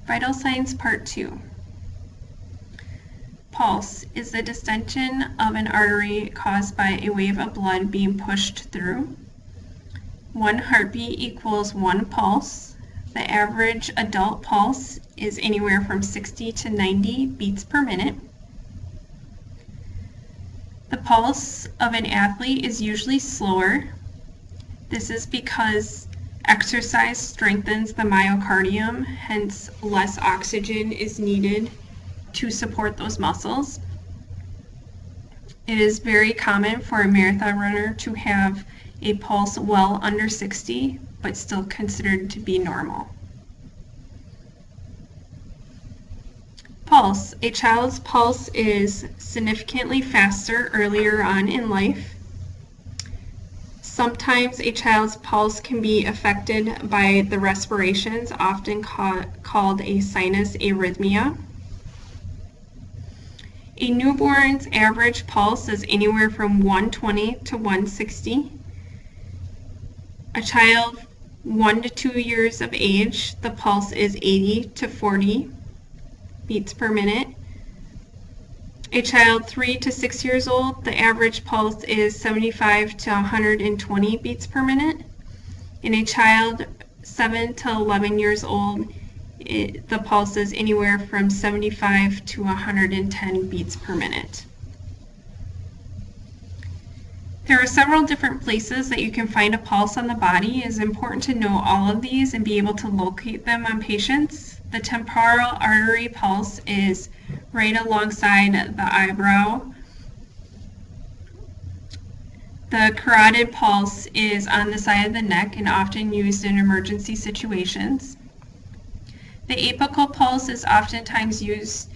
Vital signs part 2. Pulse is the distension of an artery caused by a wave of blood being pushed through. 1 heartbeat equals 1 pulse. The average adult pulse is anywhere from 60 to 90 beats per minute. The pulse of an athlete is usually slower. This is because exercise strengthens the myocardium, hence less oxygen is needed to support those muscles. It is very common for a marathon runner to have a pulse well under 60, but still considered to be normal. Pulse. A child's pulse is significantly faster earlier on in life. Sometimes a child's pulse can be affected by the respirations, often called a sinus arrhythmia. A newborn's average pulse is anywhere from 120 to 160. A child 1 to 2 years of age, the pulse is 80 to 40 beats per minute. A child 3 to 6 years old, the average pulse is 75 to 120 beats per minute. In a child 7 to 11 years old, the pulse is anywhere from 75 to 110 beats per minute. There are several different places that you can find a pulse on the body. It is important to know all of these and be able to locate them on patients. The temporal artery pulse is right alongside the eyebrow. The carotid pulse is on the side of the neck and often used in emergency situations. The apical pulse is oftentimes used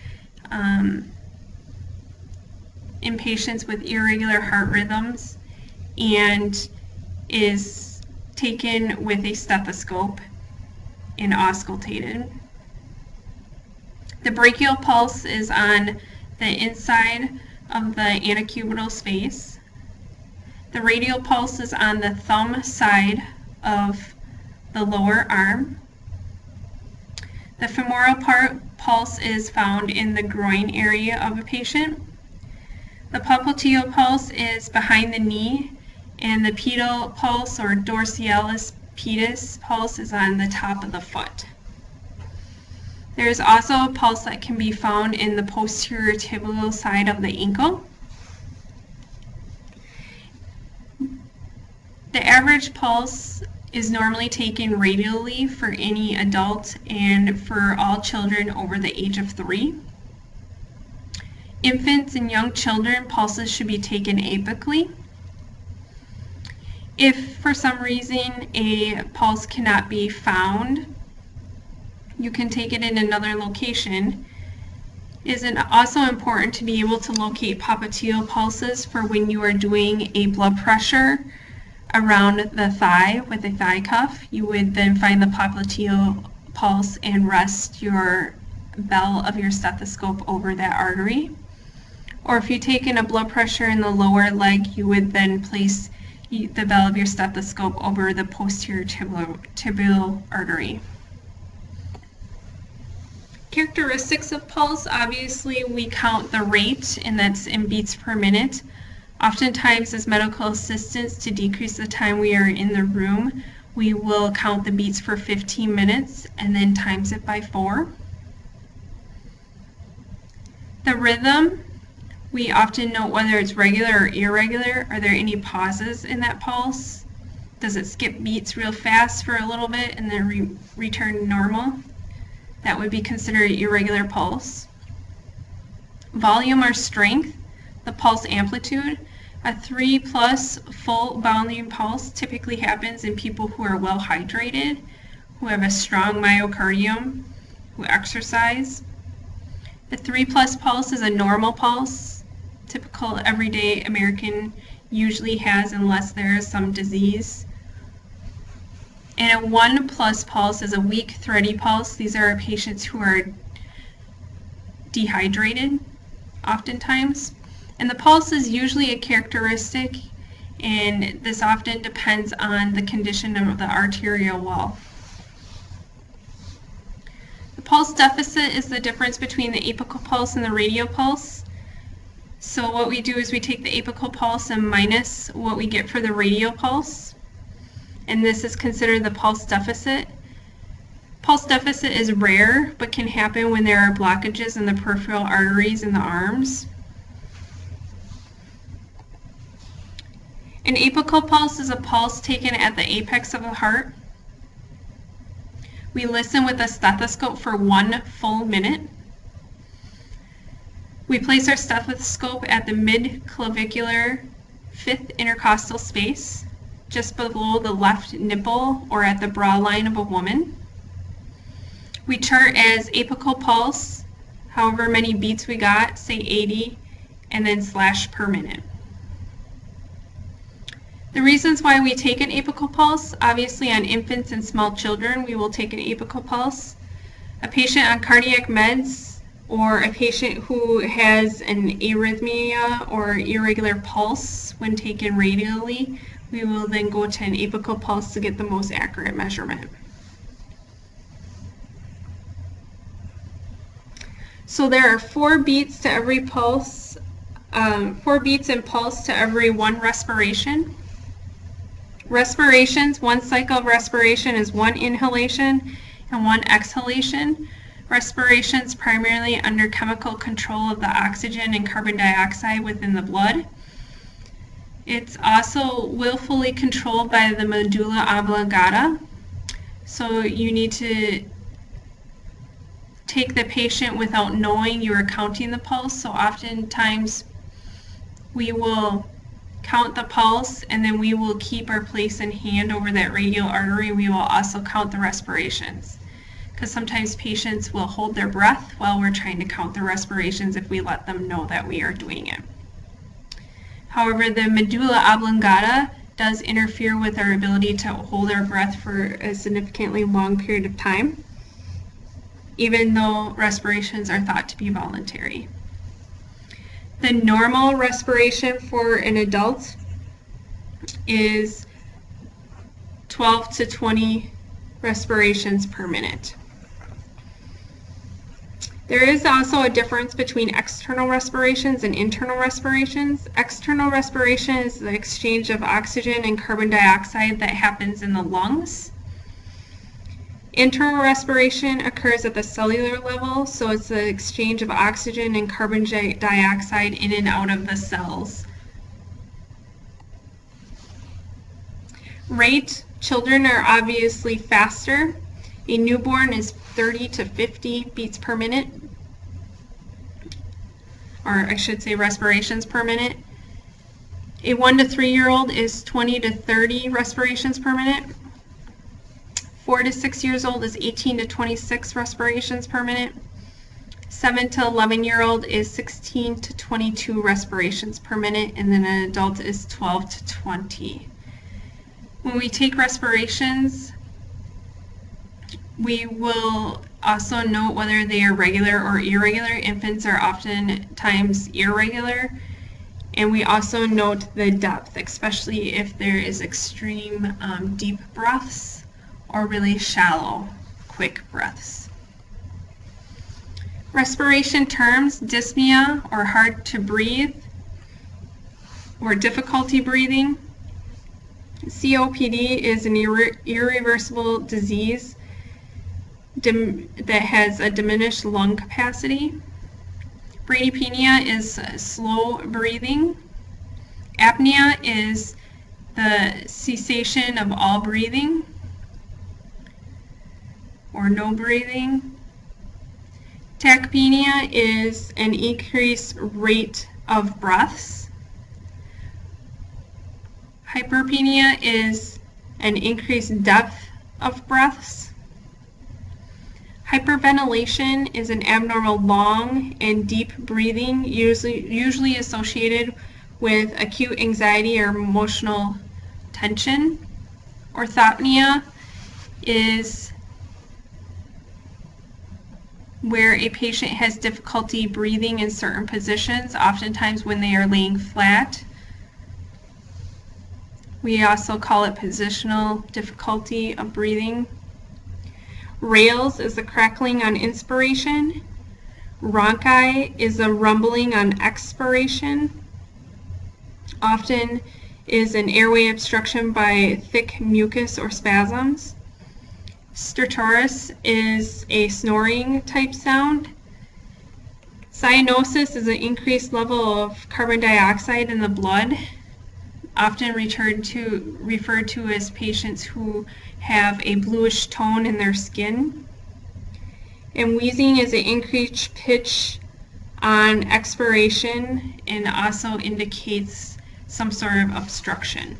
in patients with irregular heart rhythms and is taken with a stethoscope and auscultated. The brachial pulse is on the inside of the antecubital space. The radial pulse is on the thumb side of the lower arm. The femoral pulse is found in the groin area of a patient. The popliteal pulse is behind the knee, and the pedal pulse or dorsalis pedis pulse is on the top of the foot. There is also a pulse that can be found in the posterior tibial side of the ankle. The average pulse is normally taken radially for any adult and for all children over the age of 3. Infants and young children, pulses should be taken apically. If for some reason a pulse cannot be found, you can take it in another location. It is also important to be able to locate popliteal pulses for when you are doing a blood pressure around the thigh with a thigh cuff. You would then find the popliteal pulse and rest your bell of your stethoscope over that artery. Or if you've taken a blood pressure in the lower leg, you would then place the bell of your stethoscope over the posterior tibial artery. Characteristics of pulse, obviously we count the rate, and that's in beats per minute. Oftentimes as medical assistants, to decrease the time we are in the room, we will count the beats for 15 minutes and then times it by 4. The rhythm, we often note whether it's regular or irregular. Are there any pauses in that pulse? Does it skip beats real fast for a little bit and then return to normal? That would be considered an irregular pulse. Volume or strength, the pulse amplitude. A 3+ full volume pulse typically happens in people who are well hydrated, who have a strong myocardium, who exercise. The 3+ pulse is a normal pulse. Typical everyday American usually has, unless there is some disease. And a 1+ pulse is a weak, thready pulse. These are patients who are dehydrated, oftentimes. And the pulse is usually a characteristic, and this often depends on the condition of the arterial wall. The pulse deficit is the difference between the apical pulse and the radial pulse. So what we do is we take the apical pulse and minus what we get for the radial pulse, and this is considered the pulse deficit. Pulse deficit is rare, but can happen when there are blockages in the peripheral arteries in the arms. An apical pulse is a pulse taken at the apex of the heart. We listen with a stethoscope for 1 full minute. We place our stethoscope at the mid-clavicular 5th intercostal space, just below the left nipple or at the brow line of a woman. We chart as apical pulse, however many beats we got, say 80, and then slash per minute. The reasons why we take an apical pulse: obviously on infants and small children we will take an apical pulse. A patient on cardiac meds or a patient who has an arrhythmia or irregular pulse when taken radially, we will then go to an apical pulse to get the most accurate measurement. So there are 4 beats to every pulse, 4 beats and pulse to every 1 respiration. Respirations, 1 cycle of respiration is 1 inhalation and 1 exhalation. Respirations primarily under chemical control of the oxygen and carbon dioxide within the blood. It's also willfully controlled by the medulla oblongata. So you need to take the patient without knowing you are counting the pulse. So oftentimes we will count the pulse and then we will keep our place in hand over that radial artery. We will also count the respirations, because sometimes patients will hold their breath while we're trying to count the respirations if we let them know that we are doing it. However, the medulla oblongata does interfere with our ability to hold our breath for a significantly long period of time, even though respirations are thought to be voluntary. The normal respiration for an adult is 12 to 20 respirations per minute. There is also a difference between external respirations and internal respirations. External respiration is the exchange of oxygen and carbon dioxide that happens in the lungs. Internal respiration occurs at the cellular level, so it's the exchange of oxygen and carbon dioxide in and out of the cells. Rate: children are obviously faster. A newborn is 30 to 50 beats per minute, or I should say respirations per minute. A 1 to 3-year-old is 20 to 30 respirations per minute. 4 to 6 years old is 18 to 26 respirations per minute. 7 to 11-year-old is 16 to 22 respirations per minute, and then an adult is 12 to 20. When we take respirations, we will also note whether they are regular or irregular. Infants are oftentimes irregular, and we also note the depth, especially if there is extreme deep breaths or really shallow, quick breaths. Respiration terms: dyspnea, or hard to breathe, or difficulty breathing. COPD is an irreversible disease that has a diminished lung capacity. Bradypnea is slow breathing. Apnea is the cessation of all breathing or no breathing. Tachypnea is an increased rate of breaths. Hyperpnea is an increased depth of breaths. Hyperventilation is an abnormal long and deep breathing, usually associated with acute anxiety or emotional tension. Orthopnea is where a patient has difficulty breathing in certain positions, oftentimes when they are laying flat. We also call it positional difficulty of breathing. Rales is a crackling on inspiration. Rhonchi is a rumbling on expiration. Often is an airway obstruction by thick mucus or spasms. Stertorous is a snoring type sound. Cyanosis is an increased level of carbon dioxide in the blood, often referred to as patients who have a bluish tone in their skin. And wheezing is an increased pitch on expiration and also indicates some sort of obstruction.